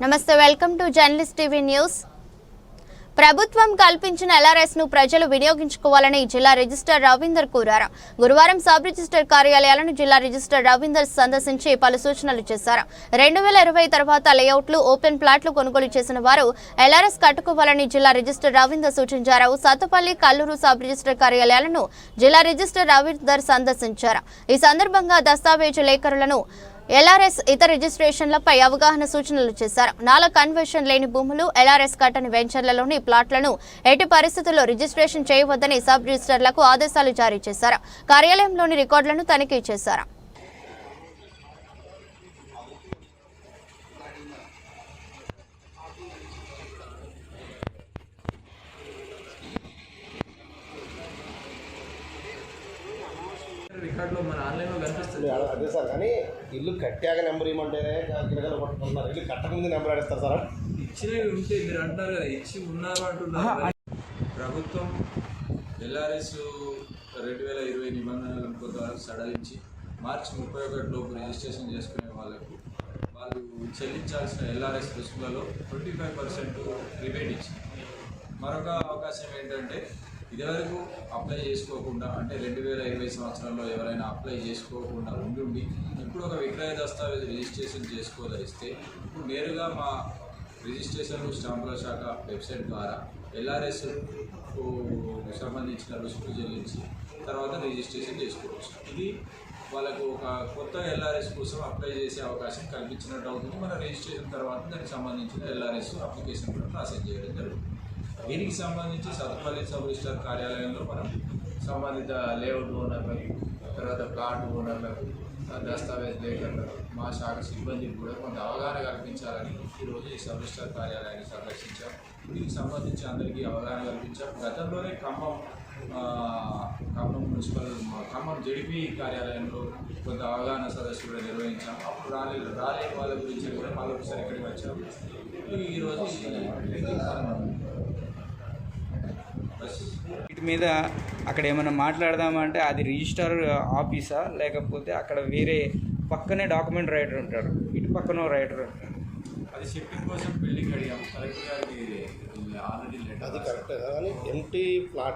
నమస్తే, welcome to journalist TV news. ప్రభుత్వం కల్పించిన LRS ను ప్రజలు వినియోగించుకోవాలని జిల్లా రిజిస్టర్ రవీందర్ కోరారు. గురువారం సబ్ రిజిస్టర్ కార్యాలయాలను జిల్లా రిజిస్టర్ రవీందర్ సందర్శించి పలు సూచనలు చేశారు. 2020 తర్వాత లేఅవుట్లు, ఓపెన్ ప్లాట్లు కొనుగోలు చేసిన వారు LRS కట్టుకోవాలని జిల్లా రిజిస్టర్ రవీందర్ సూచించారు. సత్తపల్లి, కల్లూరు సబ్ రిజిస్టర్ కార్యాలయాలను జిల్లా రిజిస్టర్ రవీందర్ సందర్శించారు. ఈ సందర్భంగా దస్తావేజు లేఖరులను LRS ఇతర రిజిస్ట్రేషన్లపై అవగాహన సూచనలు చేశారు. నాలా కన్వర్షన్ లేని భూములు, LRS కట్టని వెంచర్లలోని ప్లాట్లను ఎట్టి పరిస్థితుల్లో రిజిస్ట్రేషన్ చేయవద్దని సబ్ రిజిస్టర్లకు ఆదేశాలు జారీ చేశారు. కార్యాలయంలోని రికార్డులను తనిఖీ చేశారు. రికార్డులో మన ఆన్లైన్లో కనిపిస్తుంది. అదే సార్, కానీ ఇల్లు కట్టాక నెంబర్ ఇవ్వమంటేనే గిరగలు పట్టుకుంటున్నారు. ఇల్లు కట్టకముందు నెంబర్ అడిస్తారు సార్. ఇచ్చినవి ఉంటే మీరు అంటున్నారు కదా, ఇచ్చి ఉన్నారు అంటున్నారు. ప్రభుత్వం LRS 2020 నిబంధనలను కొంతవరకు సడలించి మార్చి 31 లోపు రిజిస్ట్రేషన్ చేసుకునే వాళ్ళు చెల్లించాల్సిన LRS రుసుములలో 25% రిబేట్ ఇచ్చింది. మరొక అవకాశం ఏంటంటే, ఇదివరకు అప్లై చేసుకోకుండా, అంటే 2020 సంవత్సరంలో ఎవరైనా అప్లై చేసుకోకుండా ఉండి ఇప్పుడు ఒక విక్రయ దస్తావేజ్ రిజిస్ట్రేషన్ చేసుకోదలిస్తే ఇప్పుడు నేరుగా మా రిజిస్ట్రేషన్ స్టాంపుల శాఖ వెబ్సైట్ ద్వారా LRSకు సంబంధించిన రుసుము చెల్లించి తర్వాత రిజిస్ట్రేషన్ చేసుకోవచ్చు. ఇది వాళ్ళకు ఒక కొత్త LRS కోసం అప్లై చేసే అవకాశం కల్పించినట్టు అవుతుంది. మన రిజిస్ట్రేషన్ తర్వాత దానికి సంబంధించిన LRS అప్లికేషన్ కూడా ప్రాసెస్ చేయడం జరుగుతుంది. దీనికి సంబంధించి సత్తపల్లి సబ్ రిజిస్టర్ కార్యాలయంలో మనం సంబంధిత లేఅవుట్ ఓనర్లకు, తర్వాత ప్లాట్ ఓనర్లకు, దస్తావేజ్ లేఖర్లకు, మా శాఖ సిబ్బందికి కూడా కొంత అవగాహన కల్పించాలని ఈరోజు ఈ సబ్ రిజిస్టర్ కార్యాలయాన్ని సందర్శించాం. దీనికి సంబంధించి అందరికీ అవగాహన కల్పించాం. గతంలోనే ఖమ్మం ఖమ్మం JDP కార్యాలయంలో కొంత అవగాహన సదస్సు కూడా నిర్వహించాం. అప్పుడు రాలేని వాళ్ళ గురించి కూడా మళ్ళొకసారి ఇక్కడికి వచ్చాము. ఈరోజు వీటి మీద అక్కడ ఏమైనా మాట్లాడదామంటే అది రిజిస్టర్ ఆఫీసా, లేకపోతే అక్కడ వేరే పక్కనే డాక్యుమెంట్ రైటర్ ఉంటారు, ఇటు పక్కన రైటర్ ఉంటారు. అది షిఫ్టింగ్ కోసం బిల్డింగ్ అడిగాము. కలెక్టర్ గారికి ఆల్రెడీ అది కరెక్ట్ కానీ ఎంటీ ఫ్లాట్